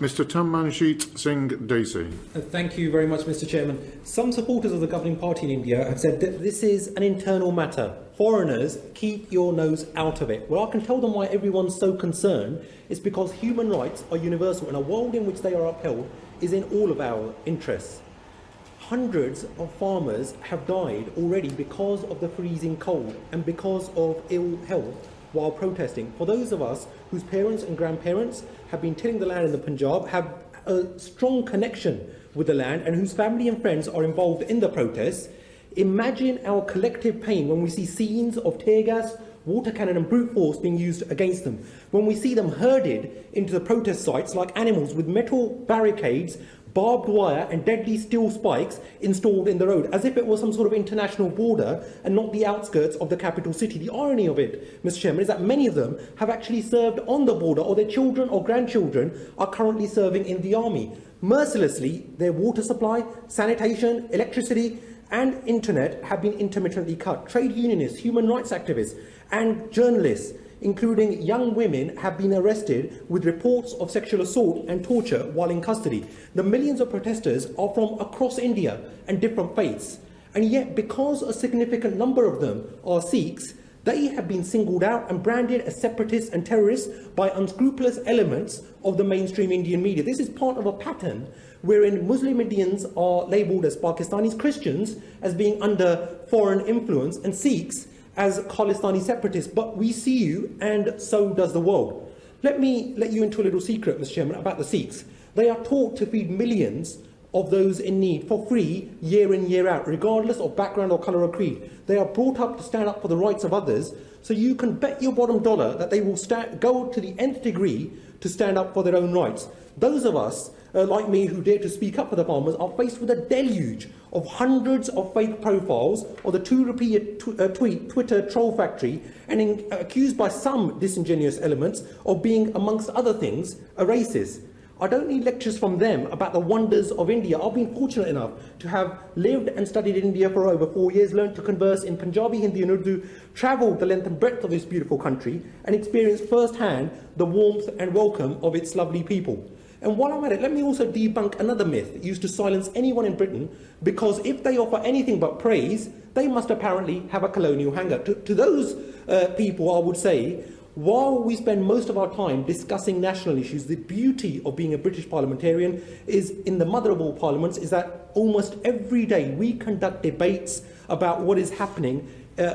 Mr Tannmanjit Singh Desi. Thank you very much, Mr Chairman. Some supporters of the governing party in India have said that this is an internal matter. Foreigners, keep your nose out of it. Well, I can tell them why everyone's so concerned. It's because human rights are universal, and a world in which they are upheld is in all of our interests. Hundreds of farmers have died already because of the freezing cold and because of ill health while protesting. For those of us whose parents and grandparents have been tilling the land in the Punjab, have a strong connection with the land, and whose family and friends are involved in the protests, imagine our collective pain when we see scenes of tear gas, water cannon and brute force being used against them, when we see them herded into the protest sites like animals with metal barricades, barbed wire and deadly steel spikes installed in the road, as if it was some sort of international border and not the outskirts of the capital city. The irony of it, Mr Chairman, is that many of them have actually served on the border, or their children or grandchildren are currently serving in the army. Mercilessly, their water supply, sanitation, electricity and internet have been intermittently cut. Trade unionists, human rights activists and journalists, including young women, have been arrested with reports of sexual assault and torture while in custody. The millions of protesters are from across India and different faiths, and yet because a significant number of them are Sikhs, they have been singled out and branded as separatists and terrorists by unscrupulous elements of the mainstream Indian media. This is part of a pattern wherein Muslim Indians are labelled as Pakistanis, Christians as being under foreign influence, and Sikhs as Khalistani separatists. But we see you, and so does the world. Let me let you into a little secret, Mr Chairman, about the Sikhs. They are taught to feed millions of those in need for free, year in, year out, regardless of background or colour or creed. They are brought up to stand up for the rights of others, so you can bet your bottom dollar that they will go to the nth degree to stand up for their own rights. Those of us, like me, who dare to speak up for the farmers, are faced with a deluge of hundreds of fake profiles or the 2 rupee Twitter troll factory, and accused by some disingenuous elements of being, amongst other things, a racist. I don't need lectures from them about the wonders of India. I've been fortunate enough to have lived and studied in India for over 4 years, learned to converse in Punjabi, Hindi and Urdu, travelled the length and breadth of this beautiful country, and experienced firsthand the warmth and welcome of its lovely people. And while I'm at it, let me also debunk another myth used to silence anyone in Britain, because if they offer anything but praise, they must apparently have a colonial hanger. To those people, I would say, while we spend most of our time discussing national issues, the beauty of being a British parliamentarian is, in the mother of all parliaments, is that almost every day we conduct debates about what is happening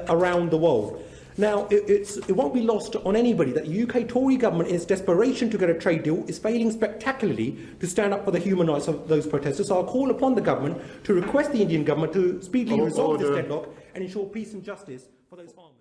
around the world. Now, it won't be lost on anybody that the UK Tory government, in its desperation to get a trade deal, is failing spectacularly to stand up for the human rights of those protesters. So I'll call upon the government to request the Indian government to speedily resolve this deadlock and ensure peace and justice for those farmers.